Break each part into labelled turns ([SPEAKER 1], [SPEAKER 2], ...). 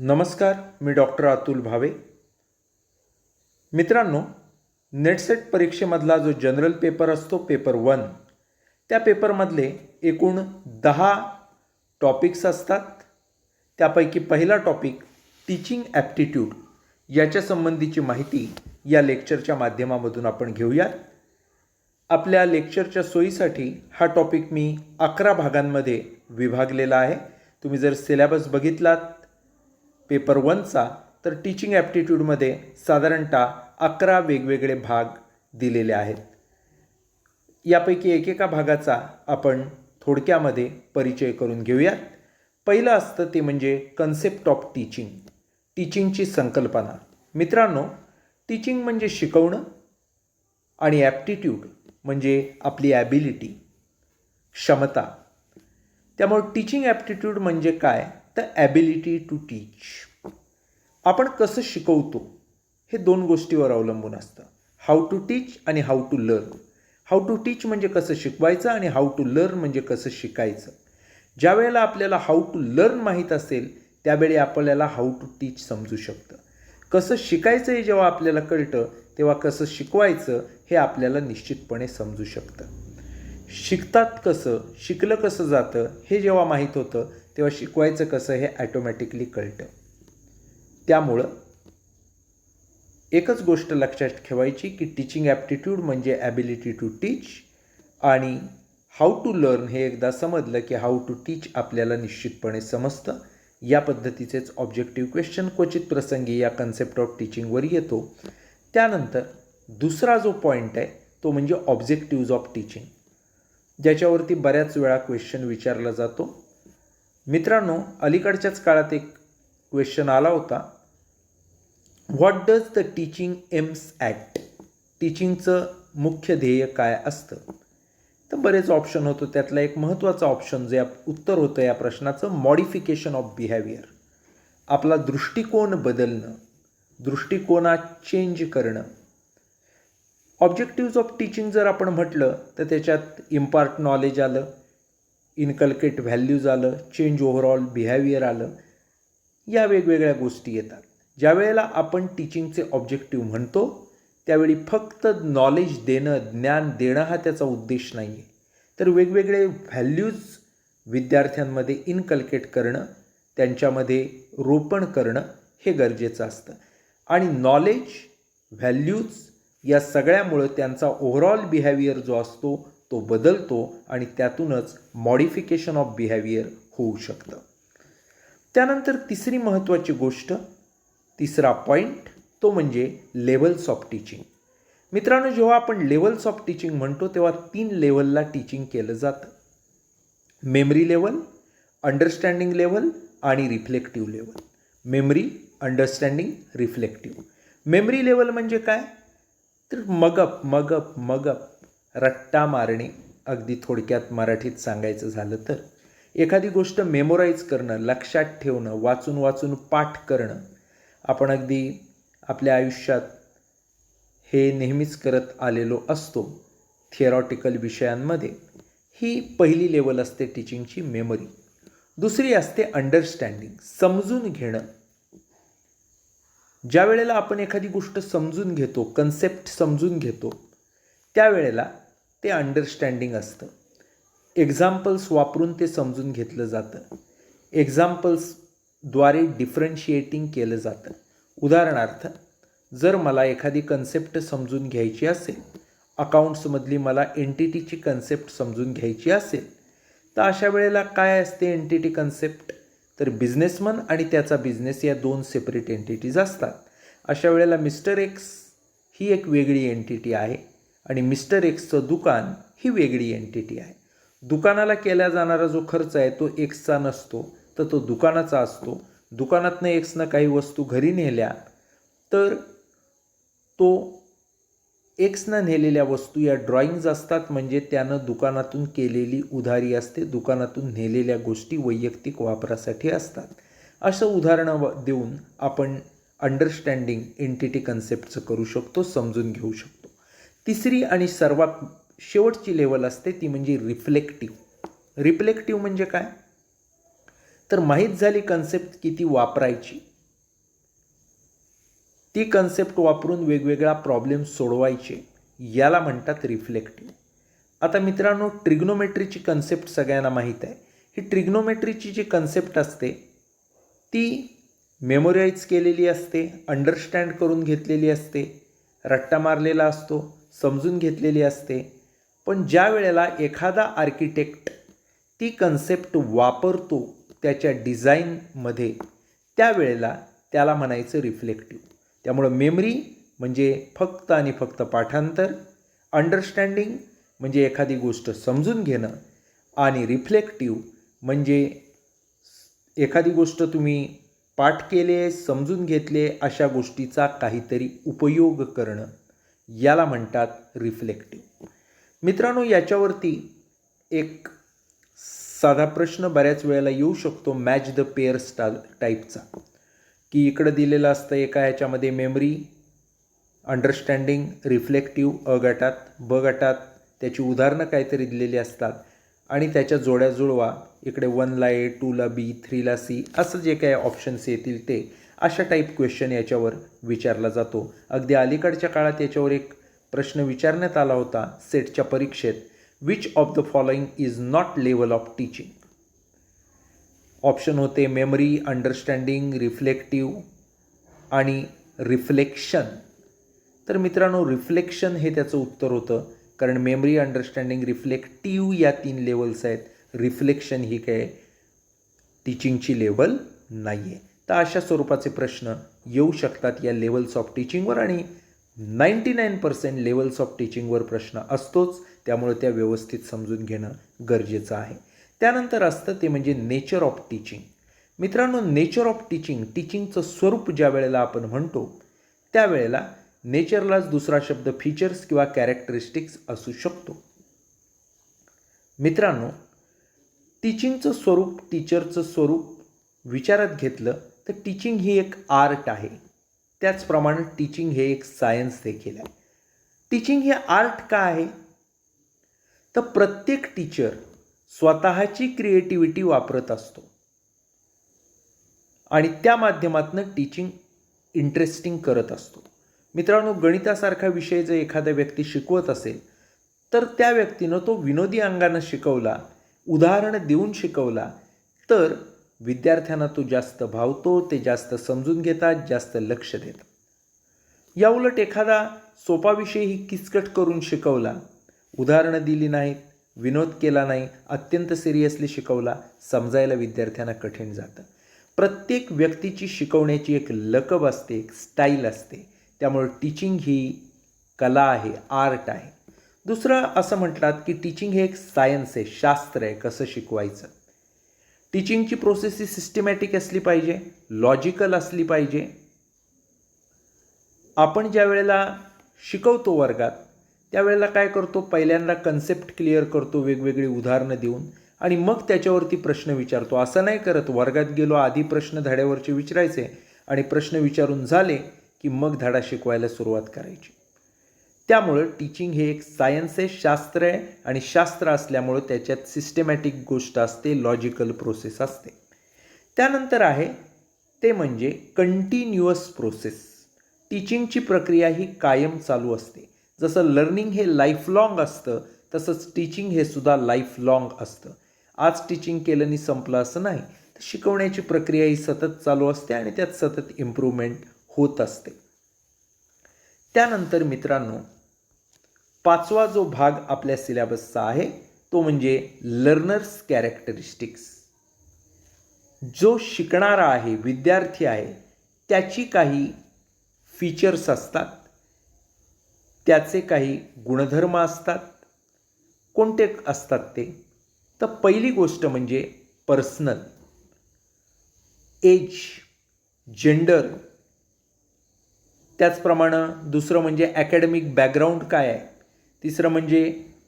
[SPEAKER 1] नमस्कार, मी डॉक्टर अतुल भावे. मित्रांनो, नेटसेट परीक्षेमधला जो जनरल पेपर असतो पेपर 1, त्या पेपरमधले एकूण 10 टॉपिक्स असतात. त्यापैकी पहिला टॉपिक टीचिंग ॲप्टिट्यूड याच्या संबंधीची माहिती या लेक्चरच्या माध्यमामधून आपण घेऊयात. आपल्या लेक्चरच्या सोयीसाठी हा टॉपिक मी 11 भागांमध्ये विभागलेला आहे. तुम्ही जर सिलेबस बघितलात पेपर 1चा तर टीचिंग ॲप्टिट्यूडमध्ये साधारणतः 11 वेगवेगळे भाग दिलेले आहेत. यापैकी एकेका भागाचा आपण थोडक्यामध्ये परिचय करून घेऊयात. पहिलं असतं ते म्हणजे कन्सेप्ट ऑफ टीचिंग, टीचिंगची संकल्पना. मित्रांनो, टीचिंग म्हणजे शिकवणं आणि ॲप्टिट्यूड म्हणजे आपली ॲबिलिटी, क्षमता. त्यामुळे टीचिंग ॲप्टिट्यूड म्हणजे काय तर ॲबिलिटी टू टीच. आपण कसं शिकवतो हे दोन गोष्टीवर अवलंबून असतं. हाऊ टू टीच आणि how to learn. How to teach म्हणजे कसं शिकवायचं आणि हाऊ टू लर्न म्हणजे कसं शिकायचं. ज्या वेळेला आपल्याला हाऊ टू लर्न माहीत असेल त्यावेळी आपल्याला हाऊ टू टीच समजू शकतं. कसं शिकायचं हे जेव्हा आपल्याला कळतं तेव्हा कसं शिकवायचं हे आपल्याला निश्चितपणे समजू शकतं. शिकतात कसं, शिकलं कसं जातं हे जेव्हा माहीत होतं तेव्हा शिकवायचं कसं हे ॲटोमॅटिकली कळतं. त्यामुळं एकच गोष्ट लक्षात ठेवायची की टीचिंग ॲप्टिट्यूड म्हणजे ॲबिलिटी टू टीच आणि हाऊ टू लर्न हे एकदा समजलं की हाऊ टू टीच आपल्याला निश्चितपणे समजतं. या पद्धतीचेच ऑब्जेक्टिव्ह क्वेश्चन क्वचित प्रसंगी या कन्सेप्ट ऑफ टीचिंगवर येतो. त्यानंतर दुसरा जो पॉईंट आहे तो म्हणजे ऑब्जेक्टिव्ज ऑफ टीचिंग, ज्याच्यावरती बऱ्याच वेळा क्वेश्चन विचारला जातो. मित्रांनो, अलीकडच्याच काळात एक क्वेश्चन आला होता, what does the teaching aims at. टीचिंगचं मुख्य ध्येय काय असतं. तर बरेच ऑप्शन होतं. त्यातला एक महत्त्वाचा ऑप्शन जे उत्तर होतं या प्रश्नाचं, मॉडिफिकेशन ऑफ बिहेवियर. आपला दृष्टिकोन बदलणं, दृष्टिकोनात चेंज करणं. ऑब्जेक्टिव्ज ऑफ टीचिंग जर आपण म्हटलं तर त्याच्यात इम्पार्ट नॉलेज आलं, इनकल्केट व्हॅल्यूज आलं, चेंज ओव्हरऑल बिहेवियर आलं. या वेगवेगळ्या गोष्टी येतात. ज्या वेळेला आपण टीचिंगचे ऑब्जेक्टिव्ह म्हणतो त्यावेळी फक्त नॉलेज देणं, ज्ञान देणं हा त्याचा उद्देश नाही आहे, तर वेगवेगळे व्हॅल्यूज विद्यार्थ्यांमध्ये इनकल्केट करणं, त्यांच्यामध्ये रोपण करणं हे गरजेचं असतं. आणि नॉलेज, व्हॅल्यूज या सगळ्यामुळं त्यांचा ओव्हरऑल बिहेवियर जो असतो तो बदलतो आणि त्यातूनच मॉडिफिकेशन ऑफ बिहेवियर होऊ शकतं. त्यानंतर तिसरी महत्त्वाची गोष्ट, तिसरा पॉईंट तो म्हणजे लेवल्स ऑफ टीचिंग. मित्रांनो, जेव्हा आपण लेवल्स ऑफ टीचिंग म्हणतो तेव्हा 3 लेवलला टीचिंग केलं जातं. मेमरी लेवल, अंडरस्टँडिंग लेवल आणि reflective level. Memory, understanding, reflective. Memory level म्हणजे काय तर मगअप रट्टा मारणे. अगदी थोडक्यात मराठीत सांगायचं झालं तर एखादी गोष्ट मेमोराईज करणं, लक्षात ठेवणं, वाचून वाचून पाठ करणं. आपण अगदी आपल्या आयुष्यात हे नेहमीच करत आलेलो असतो थिअरॉटिकल विषयांमध्ये. ही पहिली लेवल असते टीचिंगची, मेमरी. दुसरी असते अंडरस्टँडिंग, समजून घेणं. ज्या वेळेला आपण एखादी गोष्ट समजून घेतो, कन्सेप्ट समजून घेतो, त्यावेळेला ते अंडरस्टँडिंग असतं. एक्झाम्पल्स वापरून ते समजून घेतलं जातं. एक्झाम्पल्सद्वारे डिफरन्शिएटिंग केलं जातं. उदाहरणार्थ, जर मला एखादी कन्सेप्ट समजून घ्यायची असेल, अकाउंट्समधली मला एंटिटीची कन्सेप्ट समजून घ्यायची असेल, तर अशा वेळेला काय असते एंटिटी कन्सेप्ट तर बिझनेसमन आणि त्याचा बिझनेस या 2 सेपरेट एंटिटीज असतात. अशा वेळेला मिस्टर एक्स ही एक वेगळी एंटिटी आहे आणि मिस्टर एक्सचं दुकान ही वेगळी एंटिटी आहे. दुकानाला केला जाणारा जो खर्च आहे तो एक्सचा नसतो तर तो दुकानाचा असतो. दुकानातनं एक्सनं काही वस्तू घरी नेल्या तर तो एक्सनं नेलेल्या वस्तू या ड्रॉइंग्ज असतात, म्हणजे त्यानं दुकानातून केलेली उधारी असते. दुकानातून नेलेल्या गोष्टी वैयक्तिक वापरासाठी असतात. असं उदाहरणं देऊन आपण अंडरस्टँडिंग एंटिटी कन्सेप्टचं करू शकतो, समजून घेऊ शकतो. तिसरी आणि सर्वात शेवटची लेवल असते ती म्हणजे रिफ्लेक्टिव्ह. रिफ्लेक्टिव्ह म्हणजे काय तर माहीत झाली कन्सेप्ट किती वापरायची, ती कन्सेप्ट वापरून वेगवेगळा प्रॉब्लेम सोडवायचे, याला म्हणतात रिफ्लेक्टिव्ह. आता मित्रांनो, ट्रिग्नोमेट्रीची कन्सेप्ट सगळ्यांना माहीत आहे. ही ट्रिग्नोमेट्रीची जी कन्सेप्ट असते ती मेमोराईज केलेली असते, अंडरस्टँड करून घेतलेली असते, रट्टा मारलेला असतो, समजून घेतलेली असते. पण ज्या वेळेला एखादा आर्किटेक्ट ती कन्सेप्ट वापरतो त्याच्या डिझाईनमध्ये, त्यावेळेला त्याला म्हणायचं रिफ्लेक्टिव्ह. त्यामुळं मेमरी म्हणजे फक्त आणि फक्त पाठांतर, अंडरस्टँडिंग म्हणजे एखादी गोष्ट समजून घेणं, आणि रिफ्लेक्टिव्ह म्हणजे एखादी गोष्ट तुम्ही पाठ केले, समजून घेतले, अशा गोष्टीचा काहीतरी उपयोग करणं, याला म्हणतात रिफ्लेक्टिव्ह. मित्रांनो, याच्यावरती एक साधा प्रश्न बऱ्याच वेळेला येऊ शकतो मॅच द पेअर टाईपचा, की इकडं दिलेलं असतं एका ह्याच्यामध्ये मेमरी, अंडरस्टँडिंग, रिफ्लेक्टिव्ह अ गटात, ब गटात त्याची उदाहरणं काहीतरी दिलेली असतात आणि त्याच्या जोड्या जुळवा. इकडे 1ला ए, 2ला बी, 3ला सी, असं जे काही ऑप्शन्स येतील ते, अशा टाईप क्वेश्चन याच्यावर विचारला जातो. अगदी अलीकडच्या काळात याच्यावर एक प्रश्न विचारण्यात आला होता सेटच्या परीक्षेत, which of the following is not level of teaching. Option होते मेमरी, अंडरस्टँडिंग, रिफ्लेक्टिव्ह आणि रिफ्लेक्शन. तर मित्रांनो, रिफ्लेक्शन हे त्याचं उत्तर होतं, कारण मेमरी, अंडरस्टँडिंग, रिफ्लेक्टिव्ह या 3 लेवल्स आहेत. रिफ्लेक्शन ही काय टीचिंगची लेवल नाही आहे. तर अशा स्वरूपाचे प्रश्न येऊ शकतात या लेवल्स ऑफ टीचिंगवर, आणि 99% लेवल्स ऑफ टीचिंगवर प्रश्न असतोच. त्यामुळे त्या व्यवस्थित समजून घेणं गरजेचं आहे. त्यानंतर असतं ते म्हणजे नेचर ऑफ टीचिंग. मित्रांनो, नेचर ऑफ टीचिंग, टीचिंगचं स्वरूप ज्या वेळेला आपण म्हणतो त्यावेळेला नेचरलाच दुसरा शब्द फीचर्स किंवा कॅरेक्टरिस्टिक्स असू शकतो. मित्रांनो, टीचिंगचं स्वरूप, टीचरचं स्वरूप विचारात घेतलं तर टीचिंग ही एक आर्ट आहे. त्याचप्रमाणे टीचिंग हे एक सायन्स देखील आहे. टीचिंग हे आर्ट का आहे? तर प्रत्येक टीचर स्वतःची क्रिएटिव्हिटी वापरत असतो आणि त्या माध्यमातून टीचिंग इंटरेस्टिंग करत असतो. मित्रांनो, गणितासारखा विषय जर एखादा व्यक्ती शिकवत असेल तर त्या व्यक्तीनं तो विनोदी अंगानं शिकवला, उदाहरण देऊन शिकवला, तर विद्यार्थ्यांना तो जास्त भावतो, ते जास्त समजून घेतात, जास्त लक्ष देतात. याउलट एखादा सोपा विषय ही किचकट करून शिकवला, उदाहरणं दिली नाहीत, विनोद केला नाही, अत्यंत सिरियसली शिकवला, समजायला विद्यार्थ्यांना कठीण जातं. प्रत्येक व्यक्तीची शिकवण्याची एक लकब असते, एक स्टाईल असते. त्यामुळे टीचिंग ही कला आहे, आर्ट आहे. दुसरं असं म्हटलात की टीचिंग हे एक सायन्स आहे, शास्त्र आहे कसं शिकवायचं. टीचिंगची प्रोसेस ही सिस्टमॅटिक असली पाहिजे, लॉजिकल असली पाहिजे. आपण ज्या वेळेला शिकवतो वर्गात त्यावेळेला काय करतो, पहिल्यांदा कन्सेप्ट क्लिअर करतो वेगवेगळी उदाहरणं देऊन, आणि मग त्याच्यावरती प्रश्न विचारतो. असं नाही करत वर्गात गेलो आधी प्रश्न धड्यावरचे विचारायचे आणि प्रश्न विचारून झाले की मग धडा शिकवायला सुरुवात करायची. त्यामुळं टीचिंग हे एक सायन्स आहे, शास्त्र आहे, आणि शास्त्र असल्यामुळं त्याच्यात सिस्टमॅटिक गोष्ट असते, लॉजिकल प्रोसेस असते. त्यानंतर आहे ते म्हणजे कंटिन्युअस प्रोसेस. टीचिंगची प्रक्रिया ही कायम चालू असते. जसं लर्निंग हे लाईफ लाँग असतं तसंच टीचिंग हे सुद्धा लाईफ लाँग असतं. आज टीचिंग केलं आणि संपलं असं नाही, तर शिकवण्याची प्रक्रिया ही सतत चालू असते आणि त्यात सतत इम्प्रूव्हमेंट होत असते. त्यानंतर मित्रांनो, 5वा जो भाग आपल्या सिलेबसचा आहे तो म्हणजे लर्नर्स कॅरेक्टरिस्टिक्स. जो शिकणारा आहे, विद्यार्थी आहे, त्याची काही फीचर्स असतात, त्याचे काही गुणधर्म असतात. कोणते असतात ते? तर पहिली गोष्ट म्हणजे पर्सनल, एज, जेंडर. त्याचप्रमाणे दुसरं म्हणजे ॲकॅडमिक बॅकग्राऊंड काय आहे. तिसरं म्हणजे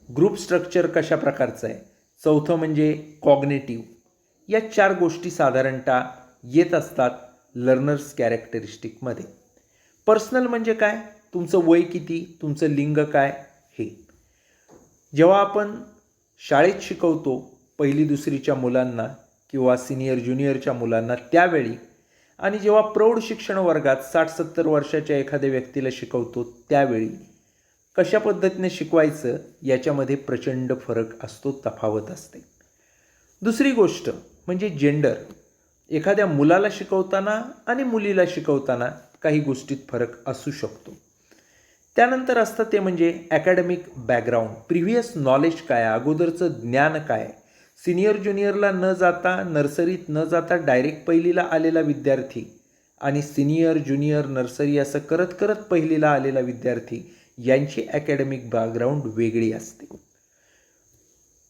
[SPEAKER 1] ग्रुप स्ट्रक्चर कशा प्रकारचं आहे. चौथं म्हणजे कॉग्नेटिव्ह. या 4 गोष्टी साधारणतः येत असतात लर्नर्स कॅरेक्टरिस्टिकमध्ये. पर्सनल म्हणजे काय, तुमचं वय किती, तुमचं लिंग काय. हे जेव्हा आपण शाळेत शिकवतो 1ली 2रीच्या मुलांना किंवा सिनियर ज्युनियरच्या मुलांना, त्यावेळी आणि जेव्हा प्रौढ शिक्षण वर्गात 60-70 वर्षाच्या एखाद्या व्यक्तीला शिकवतो त्यावेळी कशा पद्धतीने शिकवायचं याच्यामध्ये प्रचंड फरक असतो, तफावत असते. दुसरी गोष्ट म्हणजे जेंडर. एखाद्या मुलाला शिकवताना आणि मुलीला शिकवताना काही गोष्टीत फरक असू शकतो. त्यानंतर असतं ते म्हणजे ॲकॅडमिक बॅकग्राऊंड, प्रिव्हियस नॉलेज काय, अगोदरचं ज्ञान काय. सिनियर ज्युनियरला न जाता, नर्सरीत न जाता डायरेक्ट पहिलीला आलेला विद्यार्थी आणि सिनियर ज्युनियर नर्सरी असं करत करत पहिलीला आलेला विद्यार्थी यांची ॲकॅडमिक बॅकग्राऊंड वेगळी असते.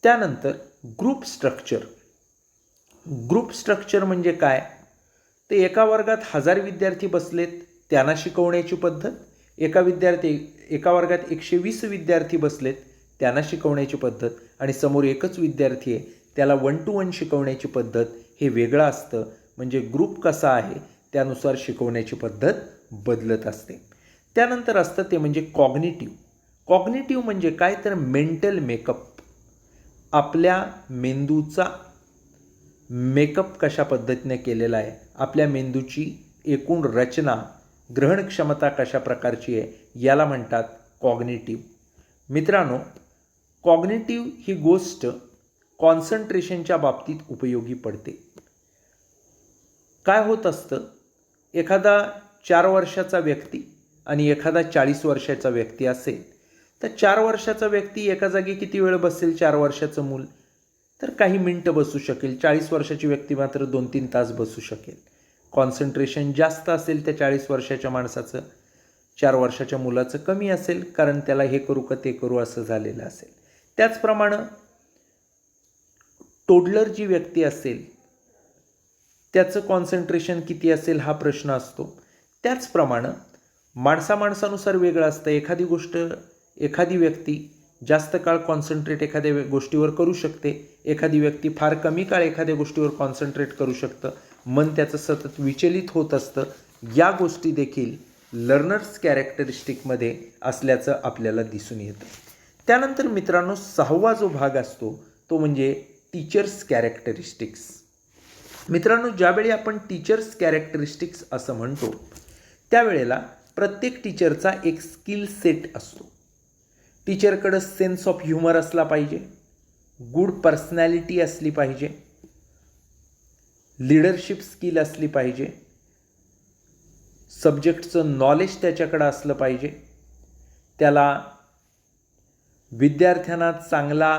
[SPEAKER 1] त्यानंतर ग्रुप स्ट्रक्चर. ग्रुप स्ट्रक्चर म्हणजे काय, ते एका वर्गात 1000 विद्यार्थी बसलेत त्यांना शिकवण्याची पद्धत, एका वर्गात 120 विद्यार्थी बसलेत त्यांना शिकवण्याची पद्धत आणि समोर एकच विद्यार्थी आहे त्याला 1 to 1 शिकवण्याची पद्धत हे वेगळं असतं. म्हणजे ग्रुप कसा आहे त्यानुसार शिकवण्याची पद्धत बदलत असते. त्यानंतर असतं ते म्हणजे कॉग्निटिव्ह. कॉग्निटिव्ह म्हणजे काय तर मेंटल मेकअप, आपल्या मेंदूचा मेकअप कशा पद्धतीने केलेला आहे, आपल्या मेंदूची एकूण रचना, ग्रहण क्षमता कशा प्रकारची आहे याला म्हणतात कॉग्निटिव्ह. मित्रांनो, कॉग्निटिव्ह ही गोष्ट कॉन्सन्ट्रेशनच्या बाबतीत उपयोगी पडते. काय होत असतं, एखादा 4 वर्षाचा व्यक्ती आणि एखादा 40 वर्षाचा व्यक्ती असेल तर 4 वर्षाचा व्यक्ती एका जागी किती वेळ बसेल, 4 वर्षाचं मूल तर काही मिनटं बसू शकेल. 40 वर्षाची व्यक्ती मात्र 2-3 तास बसू शकेल. कॉन्सन्ट्रेशन जास्त असेल त्या 40 वर्षाच्या माणसाचं, 4 वर्षाच्या मुलाचं कमी असेल, कारण त्याला हे करू का ते करू असं झालेलं असेल. त्याचप्रमाणे टोडलर जी व्यक्ती असेल त्याचं कॉन्सन्ट्रेशन किती असेल हा प्रश्न असतो. त्याचप्रमाणे माणसानुसार वेगळं असतं. एखादी व्यक्ती जास्त काळ कॉन्सन्ट्रेट एखाद्या गोष्टीवर करू शकते, एखादी व्यक्ती फार कमी काळ एखाद्या गोष्टीवर कॉन्सन्ट्रेट करू शकतं, मन त्याचं सतत विचलित होत असतं. या गोष्टी देखील लर्नर्स कॅरेक्टरिस्टिकमध्ये असल्याचं आपल्याला दिसून येतं. त्यानंतर मित्रांनो 6वा जो भाग असतो तो म्हणजे टीचर्स कॅरेक्टरिस्टिक्स. मित्रांनो, ज्यावेळी आपण टीचर्स कॅरेक्टरिस्टिक्स असं म्हणतो त्यावेळेला प्रत्येक टीचरचा एक स्किल सेट असतो. टीचरकडं सेन्स ऑफ ह्युमर असला पाहिजे, गुड पर्सनॅलिटी असली पाहिजे, लीडरशिप स्किल असली पाहिजे, सब्जेक्टचं नॉलेज त्याच्याकडं असलं पाहिजे, त्याला विद्यार्थ्यांना चांगला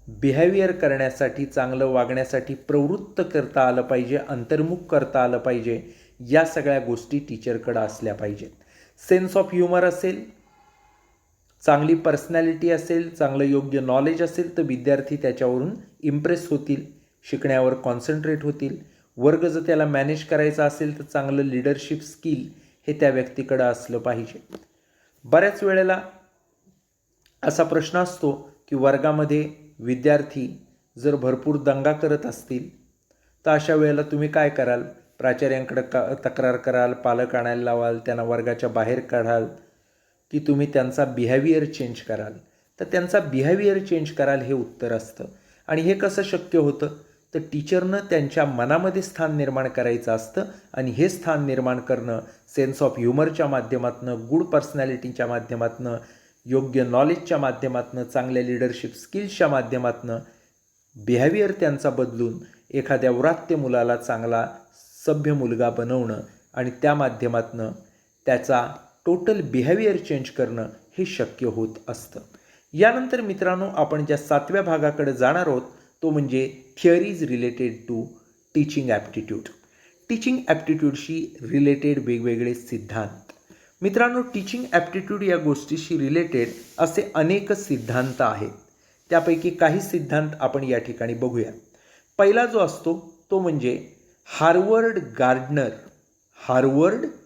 [SPEAKER 1] बिहेवियर करण्यासाठी, चांगलं वागण्यासाठी प्रवृत्त करता आलं पाहिजे, अंतर्मुख करता आलं पाहिजे. या सगळ्या गोष्टी टीचरकडं असल्या पाहिजेत. सेन्स ऑफ ह्युमर असेल, चांगली पर्सनॅलिटी असेल, चांगलं योग्य नॉलेज असेल तर विद्यार्थी त्याच्यावरून इम्प्रेस होतील, शिकण्यावर कॉन्सन्ट्रेट होतील. वर्ग जर त्याला मॅनेज करायचा असेल तर चांगलं लीडरशिप स्किल हे त्या व्यक्तीकडं असलं पाहिजे. बऱ्याच वेळेला असा प्रश्न असतो की वर्गामध्ये विद्यार्थी जर भरपूर दंगा करत असतील तर अशा वेळेला तुम्ही काय कराल, प्राचार्यांकडे तक्रार कराल, पालक आणायला लावाल, त्यांना वर्गाच्या बाहेर काढाल की तुम्ही त्यांचा बिहेवियर चेंज कराल. तर त्यांचा बिहेवियर चेंज कराल हे उत्तर असतं. आणि हे कसं शक्य होतं तर टीचरनं त्यांच्या मनामध्ये स्थान निर्माण करायचं असतं आणि हे स्थान निर्माण करणं सेन्स ऑफ ह्युमरच्या माध्यमातून, गुड पर्सनॅलिटीच्या माध्यमातून, योग्य नॉलेजच्या माध्यमातून, चांगल्या लीडरशिप स्किल्सच्या माध्यमातून, बिहेवियर त्यांचा बदलून एखाद्या व्रात्य मुलाला चांगला सभ्य मुलगा बनवणं आणि त्या माध्यमातून त्याचा टोटल बिहेवियर चेंज करणं हे शक्य होत असतं. यानंतर मित्रांनो आपण ज्या 7व्या भागाकडे जाणार आहोत तो म्हणजे theories related to teaching aptitude. Teaching ॲप्टिट्यूडशी रिलेटेड वेगवेगळे सिद्धांत. मित्रांनो, टीचिंग ॲप्टिट्यूड या गोष्टीशी रिलेटेड असे अनेक सिद्धांत आहेत. त्यापैकी काही सिद्धांत आपण या ठिकाणी बघूया. पहिला जो असतो तो म्हणजे हार्वर्ड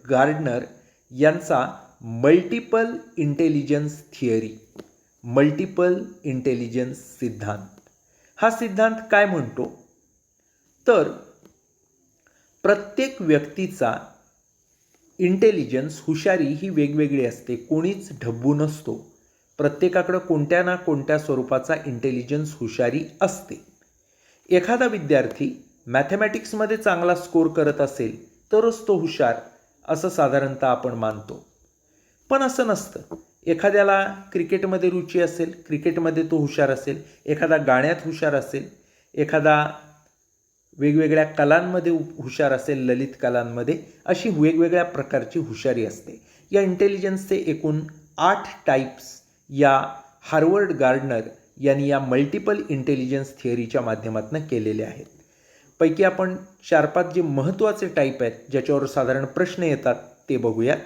[SPEAKER 1] गार्डनर यांचा multiple intelligence theory, multiple intelligence सिद्धांत. हा सिद्धांत काय म्हणतो तर प्रत्येक व्यक्तीचा इंटेलिजन्स, हुशारी ही वेगवेगळी असते, कोणीच ढब्बू नसतो. प्रत्येकाकडं कोणत्या ना कोणत्या स्वरूपाचा इंटेलिजन्स, हुशारी असते. एखादा विद्यार्थी मॅथमॅटिक्समध्ये चांगला स्कोर करत असेल तरच तो हुशार असं साधारणतः आपण मानतो. पण असं नसतं. एखाद्याला क्रिकेटमध्ये रुची असेल, क्रिकेटमध्ये तो हुशार असेल, एखादा गाण्यात हुशार असेल, एखादा वेगवेगळ्या कलांमध्ये हुशार असेल, ललित कलांमध्ये, अशी वेगवेगळ्या प्रकारची हुशारी असते. या इंटेलिजन्सचे एकूण 8 टाईप्स या हार्वर्ड गार्डनर यांनी या मल्टिपल इंटेलिजन्स थिअरीच्या माध्यमातून केलेले आहेत. पैकी आपण 4-5 जे महत्त्वाचे टाईप आहेत, ज्याच्यावर साधारण प्रश्न येतात, ते बघूयात.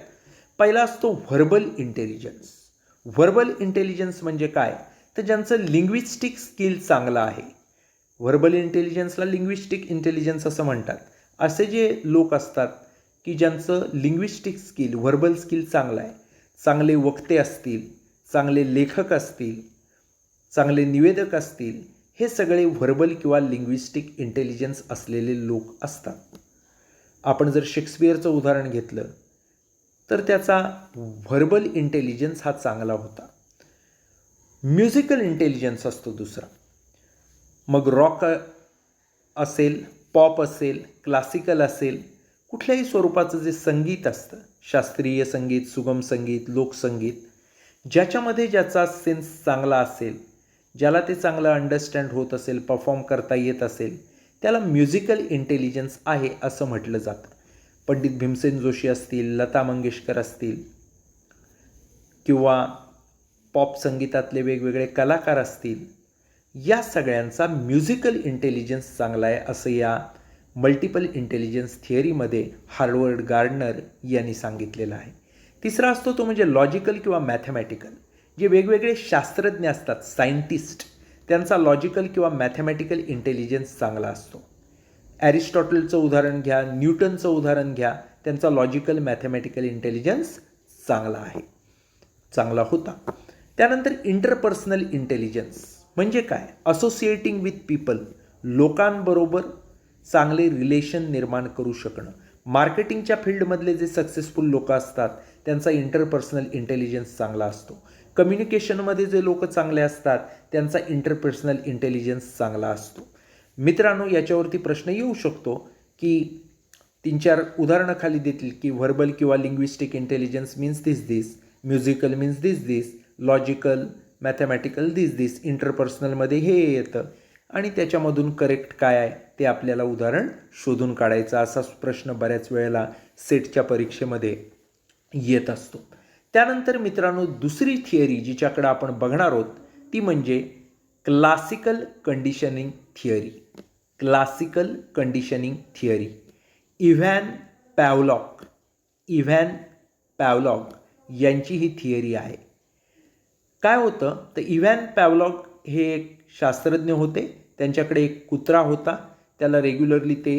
[SPEAKER 1] पहिला असतो व्हर्बल इंटेलिजन्स. व्हर्बल इंटेलिजन्स म्हणजे काय? तर ज्यांचं लिंग्विस्टिक स्किल चांगलं आहे. व्हर्बल इंटेलिजन्सला लिंग्विस्टिक इंटेलिजन्स असं म्हणतात. असे जे लोक असतात की ज्यांचं लिंग्विस्टिक स्किल, व्हर्बल स्किल चांगलं आहे, चांगले वक्ते असतील, चांगले लेखक असतील, चांगले निवेदक असतील, हे सगळे व्हर्बल किंवा लिंग्विस्टिक इंटेलिजन्स असलेले लोक असतात. आपण जर शेक्सपियरचं उदाहरण घेतलं तर त्याचा व्हर्बल इंटेलिजन्स हा चांगला होता. म्युझिकल इंटेलिजन्स असतो दुसरा. मग रॉक असेल, पॉप असेल, क्लासिकल असेल, कुठल्याही स्वरूपाचं जे संगीत असतं, शास्त्रीय संगीत, सुगम संगीत, लोकसंगीत, ज्याच्यामध्ये ज्याचा सेन्स चांगला असेल, ज्याला ते चांगलं अंडरस्टँड होत असेल, परफॉर्म करता येत असेल, त्याला म्युझिकल इंटेलिजन्स आहे असं म्हटलं जातं. पंडित भीमसेन जोशी असतील, लता मंगेशकर असतील, किंवा पॉप संगीतातले वेगवेगळे कलाकार असतील, या सगळ्यांचा म्युझिकल इंटेलिजन्स चांगला आहे असं या मल्टिपल इंटेलिजन्स थिअरीमध्ये हार्वर्ड गार्डनर यांनी सांगितलेलं आहे. तिसरा असतो तो म्हणजे लॉजिकल किंवा मॅथमॅटिकल. जे वेगवेगळे शास्त्रज्ञ असतात, सायंटिस्ट, त्यांचा लॉजिकल किंवा मॅथमॅटिकल इंटेलिजन्स चांगला असतो. ॲरिस्टॉटलचं उदाहरण घ्या, न्यूटनचं उदाहरण घ्या, त्यांचा लॉजिकल मॅथमॅटिकल इंटेलिजन्स चांगला आहे, चांगला होता. त्यानंतर इंटरपर्सनल इंटेलिजन्स म्हणजे काय? असोसिएटिंग विथ पीपल, लोकांबरोबर चांगले रिलेशन निर्माण करू शकणं. मार्केटिंगच्या फील्डमधले जे सक्सेसफुल लोक असतात त्यांचा इंटरपर्सनल इंटेलिजन्स चांगला असतो. कम्युनिकेशनमध्ये जे लोक चांगले असतात त्यांचा इंटरपर्सनल इंटेलिजन्स चांगला असतो. मित्रांनो, याच्यावरती प्रश्न येऊ शकतो की 3-4 उदाहरणं खाली देतील की व्हर्बल किंवा लिंग्विस्टिक इंटेलिजन्स मीन्स दिस, म्युझिकल मीन्स दिस, लॉजिकल, मॅथमॅटिकल दिस, इंटरपर्सनलमध्ये हे येतं आणि त्याच्यामधून करेक्ट काय आहे ते आपल्याला उदाहरण शोधून काढायचं. असा प्रश्न बऱ्याच वेळेला सेटच्या परीक्षेमध्ये येत असतो. त्यानंतर मित्रांनो, दुसरी थिअरी जिच्याकडे आपण बघणार आहोत ती म्हणजे classical conditioning theory. Classical conditioning theory Ivan Pavlov यांची ही थिअरी आहे. काय होतं तर इव्हॅन पॅव्लॉग हे एक शास्त्रज्ञ होते. त्यांच्याकडे एक कुत्रा होता. त्याला रेग्युलरली ते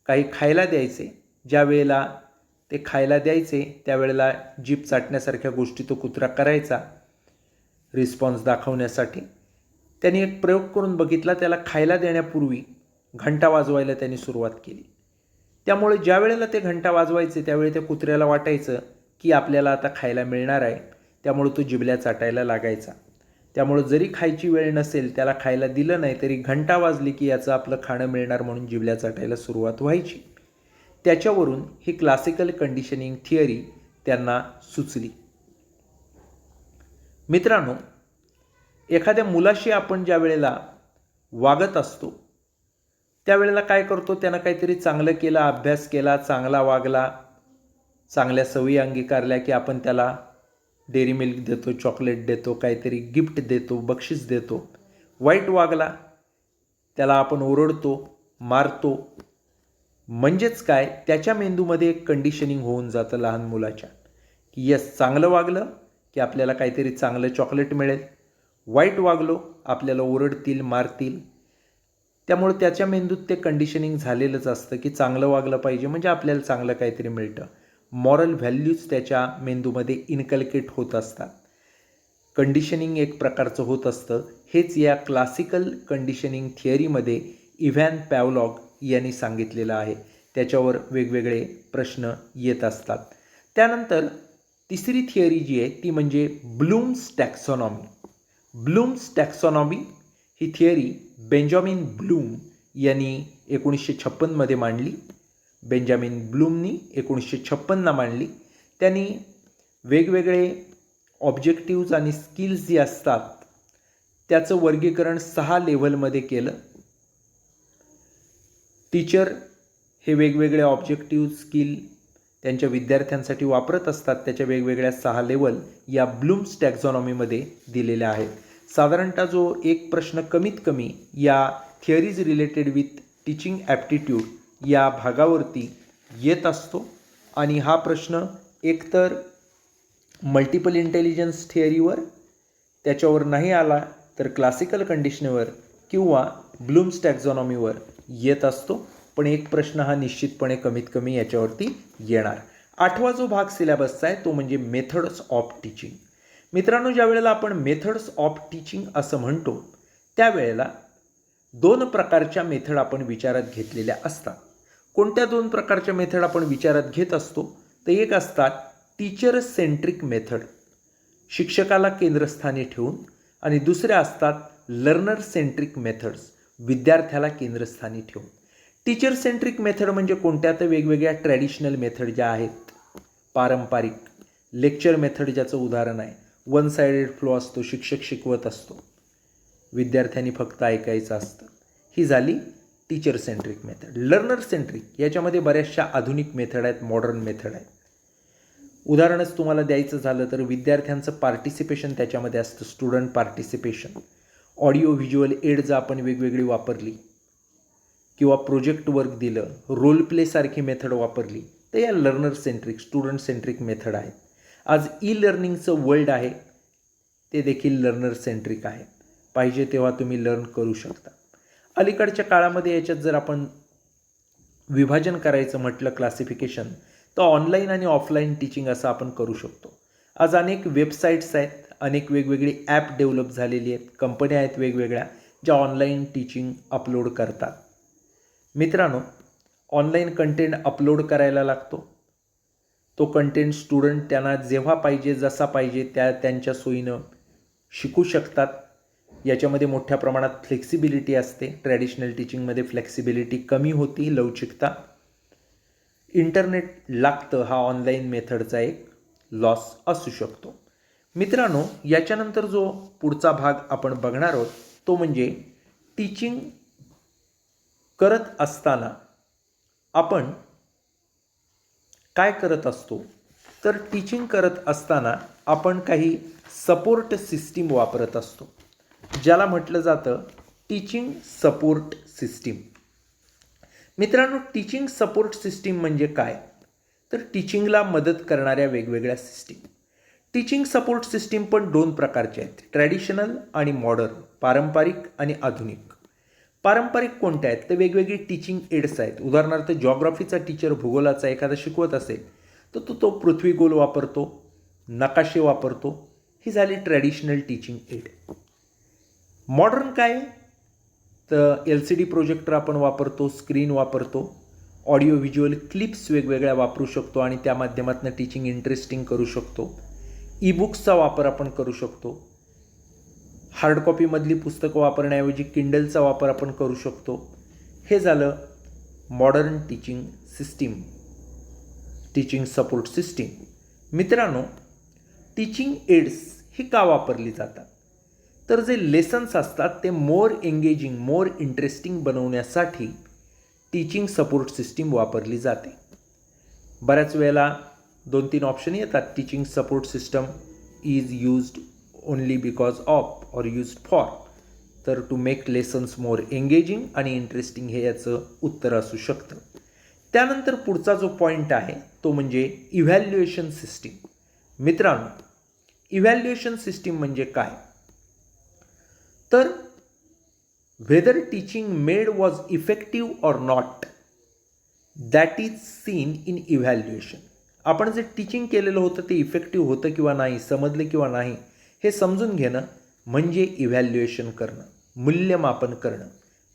[SPEAKER 1] काही खायला द्यायचे. ज्या वेळेला ते खायला द्यायचे त्यावेळेला जीभ चाटण्यासारख्या गोष्टी तो कुत्रा करायचा रिस्पॉन्स दाखवण्यासाठी. त्यांनी एक प्रयोग करून बघितला. त्याला खायला देण्यापूर्वी घंटा वाजवायला त्यांनी सुरुवात केली. त्यामुळे ज्या वेळेला ते घंटा वाजवायचे त्यावेळी त्या कुत्र्याला वाटायचं की आपल्याला आता खायला मिळणार आहे. त्यामुळे तो जिभल्या चाटायला लागायचा. त्यामुळे जरी खायची वेळ नसेल, त्याला खायला दिलं नाही तरी घंटा वाजली की याचं आपलं खाणं मिळणार म्हणून जिभल्या चाटायला सुरुवात व्हायची. त्याच्यावरून ही क्लासिकल कंडिशनिंग थिअरी त्यांना सुचली. मित्रांनो, एखाद्या मुलाशी आपण ज्या वेळेला वागत असतो त्यावेळेला काय करतो, त्यानं काहीतरी चांगलं केलं, अभ्यास केला, चांगला वागला, चांगल्या सवयी अंगीकारल्या की आपण त्याला डेअरी मिल्क देतो, चॉकलेट देतो, काहीतरी गिफ्ट देतो, बक्षीस देतो. वाईट वागला त्याला आपण ओरडतो, मारतो. म्हणजेच काय, त्याच्या मेंदूमध्ये एक कंडिशनिंग होऊन जातं लहान मुलाच्या की यस, चांगलं वागलं की आपल्याला काहीतरी चांगलं चॉकलेट मिळेल, वाईट वागलो आपल्याला ओरडतील, मारतील. त्यामुळे त्याच्या मेंदूत ते कंडिशनिंग झालेलंच असतं की चांगलं वागलं पाहिजे म्हणजे आपल्याला चांगलं काहीतरी मिळतं. मॉरल व्हॅल्यूज त्याच्या मेंदूमध्ये इनकल्केट होत असतात. कंडिशनिंग एक प्रकारचं होत असतं. हेच या क्लासिकल कंडिशनिंग थिअरीमध्ये इव्हॅन पॅव्लॉग यांनी सांगितलेलं आहे. त्याच्यावर वेगवेगळे प्रश्न येत असतात. त्यानंतर तिसरी थिअरी जी आहे ती म्हणजे ब्लूम्स टॅक्सॉनॉमी. ब्लूम्स टॅक्सॉनॉमी ही थिअरी बेंजामिन ब्लूम यांनी 1956 मांडली. बेंजामिन ब्लूमनी 1956 मांडली. त्यांनी वेगवेगळे ऑब्जेक्टिव्ज आणि स्किल्स जी असतात त्याचं वर्गीकरण 6 लेव्हलमध्ये केलं. टीचर हे वेगवेगळे ऑब्जेक्टिव्ह स्किल त्यांच्या विद्यार्थ्यांसाठी वापरत असतात. त्याच्या वेगवेगळ्या 6 लेवल या ब्लूम्स टॅक्झॉनॉमीमध्ये दिलेल्या आहेत. साधारणतः जो एक प्रश्न कमीत कमी या theories related with teaching aptitude या भागावरती येत असतो आणि हा प्रश्न एकतर मल्टिपल इंटेलिजन्स थिअरीवर, त्याच्यावर नाही आला तर क्लासिकल कंडिशनवर किंवा ब्लूम्स टॅक्झॉनॉमीवर येत असतो. पण एक प्रश्न हा निश्चितपणे कमीत कमी याच्यावरती येणार. 8वा जो भाग सिलेबसचा आहे तो म्हणजे मेथड्स ऑफ टीचिंग. मित्रांनो, ज्या वेळेला आपण मेथड्स ऑफ टीचिंग असं म्हणतो त्यावेळेला 2 प्रकारच्या मेथड आपण विचारात घेतलेल्या असतात. कोणत्या 2 प्रकारच्या मेथड आपण विचारात घेत असतो तर एक असतात टीचर सेंट्रिक मेथड, शिक्षकाला केंद्रस्थानी ठेवून, आणि दुसऱ्या असतात लर्नर सेंट्रिक मेथड्स, विद्यार्थ्याला केंद्रस्थानी ठेवून. टीचर सेंट्रिक मेथड म्हणजे कोणत्या तर वेगवेगळ्या ट्रॅडिशनल मेथड ज्या आहेत, पारंपरिक लेक्चर मेथड ज्याचं उदाहरण आहे. 1 साइडेड फ्लो असतो, शिक्षक शिकवत असतो, विद्यार्थ्यांनी फक्त ऐकायचं असतं. ही झाली teacher centric method. Learner centric याच्यामध्ये बऱ्याचशा आधुनिक मेथड आहेत, मॉडर्न मेथड आहेत. उदाहरणच तुम्हाला द्यायचं झालं तर विद्यार्थ्यांचं पार्टिसिपेशन त्याच्यामध्ये असतं, student participation. Audio visual aid जर आपण वेगवेगळी वापरली किंवा प्रोजेक्ट वर्क दिलं, रोल प्ले सारखी मेथड वापरली तर या learner centric student centric method आहेत. आज ई लर्निंगचं वर्ल्ड आहे ते देखील लर्नर सेंट्रिक आहे. पाहिजे तेव्हा तुम्ही लर्न करू शकता. अलीकडच्या काळामध्ये याच्यात जर आपण विभाजन करायचं म्हटलं क्लासिफिकेशन तर ऑनलाईन आणि ऑफलाईन टीचिंग असं आपण करू शकतो. आज अनेक वेबसाईट्स आहेत, अनेक वेगवेगळी ॲप डेव्हलप झालेली आहेत, कंपन्या आहेत वेगवेगळ्या ज्या ऑनलाईन टीचिंग अपलोड करतात. मित्रांनो, ऑनलाईन कंटेंट अपलोड करायला लागतो. तो कंटेंट स्टुडंट त्यांना जेव्हा पाहिजे जसा पाहिजे त्यांच्या सोयीनं शिकू शकतात. याच्यामध्ये मोठ्या प्रमाणात फ्लेक्सिबिलिटी असते. ट्रॅडिशनल टीचिंगमध्ये फ्लेक्सिबिलिटी कमी होती, लवचिकता. इंटरनेट लागतं, हा ऑनलाईन मेथडचा एक लॉस असू शकतो. मित्रांनो, याच्यानंतर जो पुढचा भाग आपण बघणार आहोत तो म्हणजे टीचिंग करत असताना आपण काय करत असतो. तर टीचिंग करत असताना आपण काही सपोर्ट सिस्टीम वापरत असतो, ज्याला म्हटलं जातं टीचिंग सपोर्ट सिस्टीम. मित्रांनो, टीचिंग सपोर्ट सिस्टीम म्हणजे काय तर टीचिंगला मदत करणाऱ्या वेगवेगळ्या सिस्टीम. टीचिंग सपोर्ट सिस्टीम पण 2 प्रकारचे आहेत, ट्रॅडिशनल आणि मॉडर्न, पारंपरिक आणि आधुनिक. पारंपरिक कोणत्या आहेत तर वेगवेगळी टीचिंग एड्स आहेत. उदाहरणार्थ जॉग्राफीचा टीचर भूगोलाचा एखादा शिकवत असेल तर तो पृथ्वी गोल वापरतो, नकाशे वापरतो. ही झाली ट्रॅडिशनल टीचिंग एड. मॉडर्न काय तर LCD प्रोजेक्टर आपण वापरतो, स्क्रीन वापरतो, ऑडिओ व्हिज्युअल क्लिप्स वेगवेगळ्या वापरू शकतो आणि त्या माध्यमातून टीचिंग इंटरेस्टिंग करू शकतो. ई बुक्सचा वापर आपण करू शकतो. हार्ड कॉपीमधली पुस्तकं वापरण्याऐवजी किंडलचा वापर आपण करू शकतो. हे झालं modern teaching system, teaching support system. मित्रांनो, टीचिंग एड्स ही का वापरली जातात तर जे लेसन्स असतात ते मोर एंगेजिंग, मोर इंटरेस्टिंग बनवण्यासाठी टीचिंग सपोर्ट सिस्टीम वापरली जाते. बऱ्याच वेळेला 2-3 ऑप्शन येतात. Teaching support system is used only because of or used for, तर to make lessons more engaging आणि इंटरेस्टिंग हे याचं उत्तर असू शकतं. त्यानंतर पुढचा जो पॉईंट आहे तो म्हणजे इव्हॅल्युएशन सिस्टीम. मित्रांनो, इव्हॅल्युएशन सिस्टीम म्हणजे काय तर whether teaching made was effective or not, that is seen in evaluation. आपण जे टीचिंग केलेलं होतं ते इफेक्टिव्ह होतं किंवा नाही, समजलं किंवा नाही हे समजून घेणं म्हणजे इव्हॅल्युएशन करणं, मूल्यमापन करणं.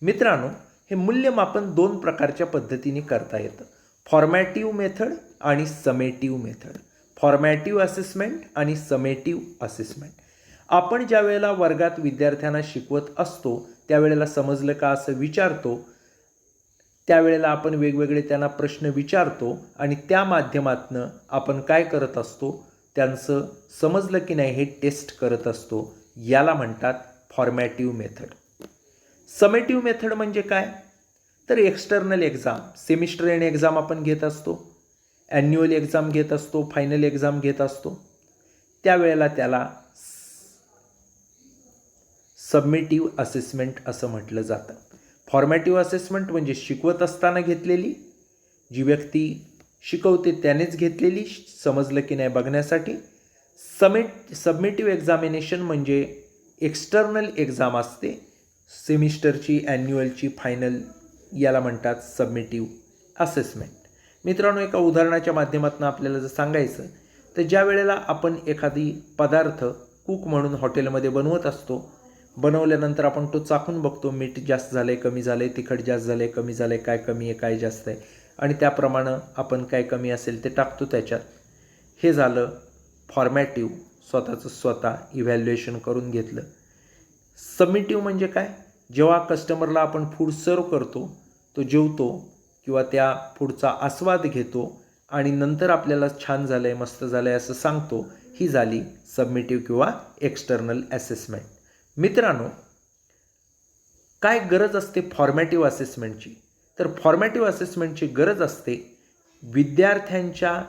[SPEAKER 1] मित्रांनो, हे मूल्यमापन 2 प्रकारच्या पद्धतीने करता येतं, फॉर्मॅटिव्ह मेथड आणि समेटिव्ह मेथड. फॉर्मॅटिव्ह असेसमेंट आणि समेटिव्ह असेसमेंट. आपण ज्या वेळेला वर्गात विद्यार्थ्यांना शिकवत असतो त्यावेळेला समजलं का असं विचारतो. त्यावेळेला आपण वेगवेगळे त्यांना प्रश्न विचारतो आणि त्या माध्यमातून आपण काय करत असतो, त्यांचं समजलं की नाही हे टेस्ट करत असतो. याला म्हणतात फॉर्मॅटिव्ह मेथड. समेटिव्ह मेथड म्हणजे काय, तर external exam, semester end exam आपण घेत असतो, ॲन्युअल एक्झाम घेत असतो, फायनल एक्झाम घेत असतो. त्यावेळेला त्याला सबमिटिव्ह असेसमेंट असं म्हटलं जातं. फॉर्मॅटिव्ह असेसमेंट म्हणजे शिकवत असताना घेतलेली, जी व्यक्ती शिकवते त्यानेच घेतलेली, समजलं की नाही बघण्यासाठी. सबमिटिव्ह एक्झामिनेशन म्हणजे एक्सटर्नल एक्झाम असते, सेमिस्टरची, ॲन्युअलची, फायनल, याला म्हणतात सबमिटिव्ह असेसमेंट. मित्रांनो, एका उदाहरणाच्या माध्यमातून आपल्याला जर सांगायचं तर ज्या वेळेला आपण एखादी पदार्थ कुक म्हणून हॉटेलमध्ये बनवत असतो, बनवल्यानंतर आपण तो चाखून बघतो, मीठ जास्त झालं आहे, कमी झालं आहे, तिखट जास्त झालं आहे, कमी झालं आहे, काय कमी आहे, काय जास्त आहे, आणि त्याप्रमाणे आपण काय कमी असेल ते टाकतो त्याच्यात. हे झालं फॉर्मॅटिव्ह, स्वतःचं स्वतः इव्हॅल्युएशन करून घेतलं. सबमिटिव्ह म्हणजे काय, जेव्हा कस्टमरला आपण फूड सर्व करतो, तो जेवतो किंवा त्या फूडचा आस्वाद घेतो आणि नंतर आपल्याला छान झालं आहे, मस्त झालं आहे असं सांगतो, ही झाली सबमिटिव्ह किंवा एक्सटर्नल असेसमेंट. मित्रांनो, काय गरज असते फॉर्मॅटिव्ह असेसमेंटची, तर फॉर्मॅटिव्ह असेसमेंटची गरज असते विद्यार्थ्यांच्या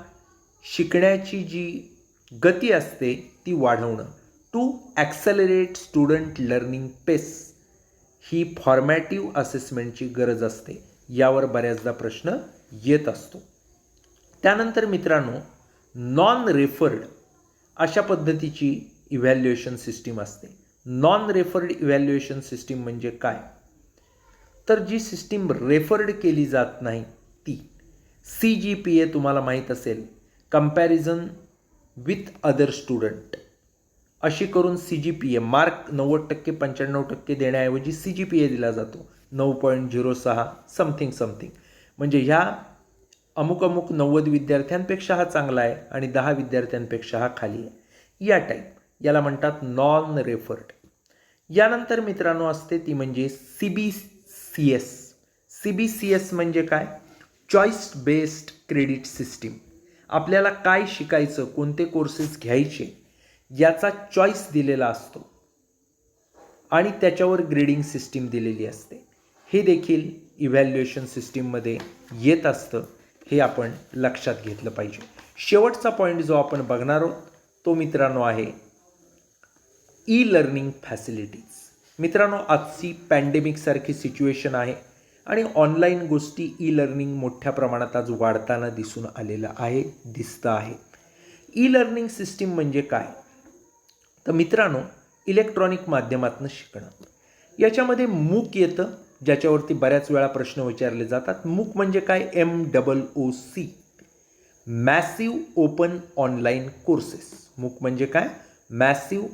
[SPEAKER 1] शिकण्याची जी गती असते ती वाढवणं. टू ॲक्सेलरेट स्टुडंट लर्निंग पेस ही फॉर्मॅटिव्ह असेसमेंटची गरज असते. यावर बऱ्याचदा प्रश्न येत असतो. त्यानंतर मित्रांनो, नॉन रेफर्ड अशा पद्धतीची इव्हॅल्युएशन सिस्टीम असते. नॉन रेफर्ड इव्हॅल्युएशन सिस्टीम म्हणजे काय, तर जी सिस्टीम रेफर्ड केली जात नाही ती. CGPA तुम्हाला माहीत असेल, कंपॅरिझन विथ अदर स्टुडंट, अशी करून CGPA मार्क 90% 95% देण्याऐवजी CGPA दिला जातो 9.06 समथिंग. म्हणजे ह्या अमुक 90 विद्यार्थ्यांपेक्षा हा चांगला आहे आणि 10 विद्यार्थ्यांपेक्षा हा खाली आहे, या टाईप. याला म्हणतात नॉन रेफर्ड. यानंतर मित्रांनो असते ती म्हणजे CBCS. CBCS म्हणजे काय, चॉईस बेस्ड क्रेडिट सिस्टीम. आपल्याला काय शिकायचं, कोणते कोर्सेस घ्यायचे याचा चॉईस दिलेला असतो आणि त्याच्यावर ग्रेडिंग सिस्टीम दिलेली असते. हे देखील इव्हॅल्युएशन सिस्टीममध्ये येत असतं, हे आपण लक्षात घेतलं पाहिजे. शेवटचा पॉईंट जो आपण बघणार आहोत तो मित्रांनो आहे ई लर्निंग फॅसिलिटीज. मित्रांनो, आजची पॅन्डेमिकसारखी सिच्युएशन आहे आणि ऑनलाईन गोष्टी ई लर्निंग मोठ्या प्रमाणात आज वाढताना दिसून आलेलं आहे, दिसतं आहे. ई लर्निंग सिस्टीम म्हणजे काय, तर मित्रांनो इलेक्ट्रॉनिक माध्यमातून शिकणं. याच्यामध्ये मूक येतं, ज्याच्यावरती बऱ्याच वेळा प्रश्न विचारले जातात. मूक म्हणजे काय, MOOC, massive open online courses. मूक म्हणजे काय, मॅसिव्ह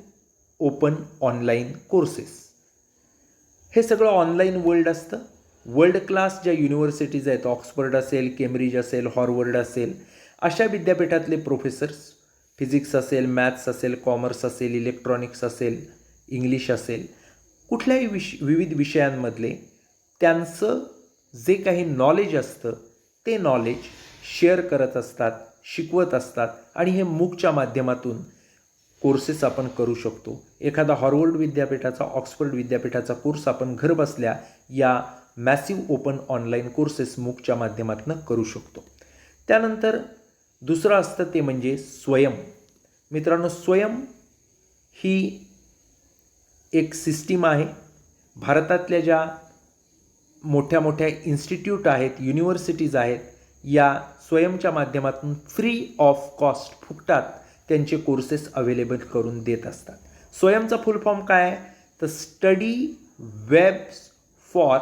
[SPEAKER 1] ओपन ऑनलाईन कोर्सेस. हे सगळं ऑनलाईन वर्ल्ड असतं. वर्ल्ड क्लास ज्या युनिव्हर्सिटीज आहेत, ऑक्सफर्ड असेल, केम्ब्रिज असेल, हॉर्वर्ड असेल, अशा विद्यापीठातले प्रोफेसर्स, फिजिक्स असेल, मॅथ्स असेल, कॉमर्स असेल, इलेक्ट्रॉनिक्स असेल, इंग्लिश असेल, कुठल्याही विविध विषयांमधले त्यांचं जे काही नॉलेज असतं ते नॉलेज शेअर करत असतात, शिकवत असतात आणि हे मूकच्या माध्यमातून कोर्सेस आपण करू शकतो. एखादा हॉर्वर्ड विद्यापीठाचा, ऑक्सफर्ड विद्यापीठाचा कोर्स आपण घरबसल्या या मॅसिव्ह ओपन ऑनलाईन कोर्सेस मूकच्या माध्यमातून करू शकतो. त्यानंतर दुसरं असतं ते म्हणजे स्वयं. मित्रांनो, स्वयं ही एक सिस्टीम आहे. भारतातल्या ज्या मोठ्या मोठ्या इन्स्टिट्यूट आहेत, युनिव्हर्सिटीज आहेत, या स्वयंच्या माध्यमातून फ्री ऑफ कॉस्ट, फुकटात त्यांचे कोर्सेस अवेलेबल करून देत असतात. स्वयंचा फुल फॉर्म काय आहे, तर study webs for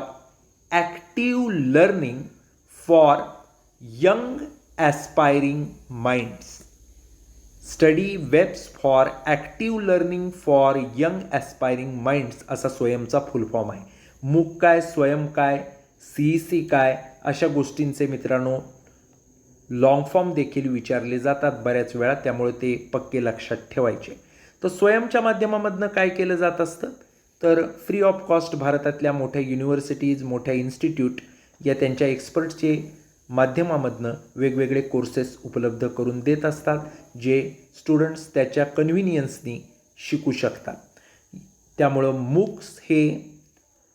[SPEAKER 1] active learning for young aspiring minds. Study webs for active learning for young aspiring minds असा स्वयंचा फुल फॉर्म आहे. मूक काय, स्वयं काय, CEC काय, अशा गोष्टींचे मित्रांनो लॉंग फॉर्म देखील विचारले जातात बऱ्याच वेळा, त्यामुळे ते पक्के लक्षात ठेवायचे. तर स्वयंच्या माध्यमामधनं काय केलं जात असतं, तर फ्री ऑफ कॉस्ट भारतातल्या मोठ्या युनिव्हर्सिटीज, मोठ्या इन्स्टिट्यूट या त्यांच्या एक्सपर्टचे माध्यमामधनं वेगवेगळे कोर्सेस उपलब्ध करून देत असतात, जे स्टुडंट्स त्याच्या कन्व्हिनियन्सनी शिकू शकतात. त्यामुळं मूक्स हे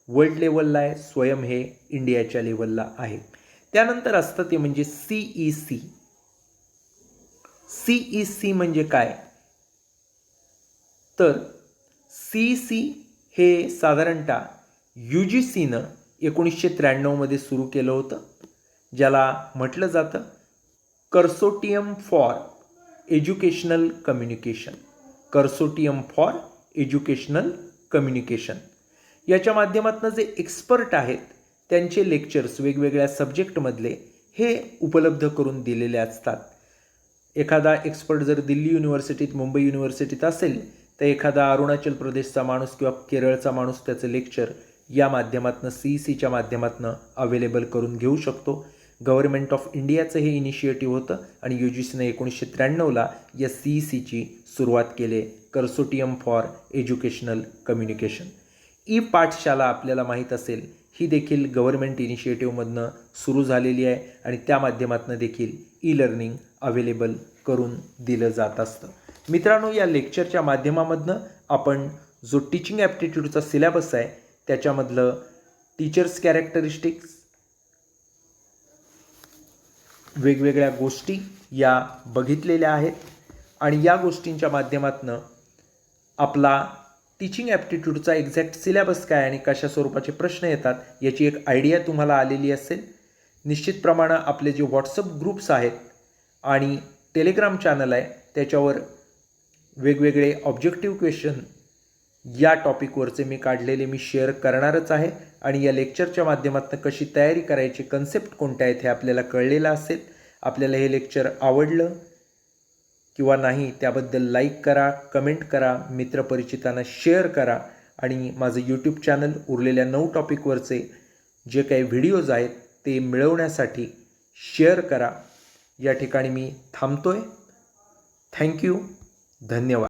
[SPEAKER 1] वर्ल्ड लेवलला आहे, स्वयं हे इंडियाच्या लेवलला आहे. त्यानंतर असतं ते म्हणजे CEC. CEC म्हणजे काय? तर CEC हे साधारणतः UGCनं 1993 सुरू केलं होतं, ज्याला म्हटलं जातं consortium for educational communication. Consortium for educational communication याच्या माध्यमातून जे एक्सपर्ट आहेत त्यांचे लेक्चर्स वेगवेगळ्या सब्जेक्टमधले हे उपलब्ध करून दिलेले असतात. एखादा एक्सपर्ट जर दिल्ली युनिव्हर्सिटीत, मुंबई युनिव्हर्सिटीत असेल, तर एखादा अरुणाचल प्रदेशचा माणूस किंवा केरळचा माणूस त्याचं लेक्चर या माध्यमातून CECच्या माध्यमातून अवेलेबल करून घेऊ शकतो. गव्हर्नमेंट ऑफ इंडियाचं हे इनिशिएटिव्ह होतं आणि UGCनं 1993 या CECची सुरुवात केली, कंसोर्टियम फॉर एज्युकेशनल कम्युनिकेशन. पाठशाला आपल्याला माहीत असेल, ही देखील गव्हर्नमेंट इनिशिएटिव्हमधनं सुरू झालेली आहे आणि त्या माध्यमातून देखील लर्निंग अवेलेबल करून दिलं जात असतं. मित्रांनो, या लेक्चरच्या माध्यमामधनं आपण जो टीचिंग ॲप्टिट्यूडचा सिलेबस आहे त्याच्यामधलं टीचर्स कॅरेक्टरिस्टिक्स, वेगवेगळ्या गोष्टी या बघितलेल्या आहेत आणि या गोष्टींच्या माध्यमातून आपला टीचिंग ॲप्टिट्यूडचा एक्झॅक्ट सिलेबस काय आणि कशा स्वरूपाचे प्रश्न येतात याची एक आयडिया तुम्हाला आलेली असेल. निश्चितप्रमाणे आपले जे व्हॉट्सअप ग्रुप्स आहेत आणि टेलिग्राम चॅनल आहे त्याच्यावर वेगवेगळे ऑब्जेक्टिव्ह क्वेश्चन या टॉपिकवरचे मी काढलेले मी शेअर करणारच आहे आणि या लेक्चरच्या माध्यमातून कशी तयारी करायची, कन्सेप्ट कोणत्या आहेत हे आपल्याला कळलेलं असेल. आपल्याला हे लेक्चर आवडलं किंवा नाही त्याबद्दल लाईक करा, कमेंट करा, मित्रपरिचितांना शेअर करा आणि माझं यूट्यूब चॅनल उरलेल्या 9 टॉपिकवरचे जे काही व्हिडिओज आहेत ते मिळवण्यासाठी शेअर करा. या ठिकाणी मी थांबतोय. थँक्यू. धन्यवाद.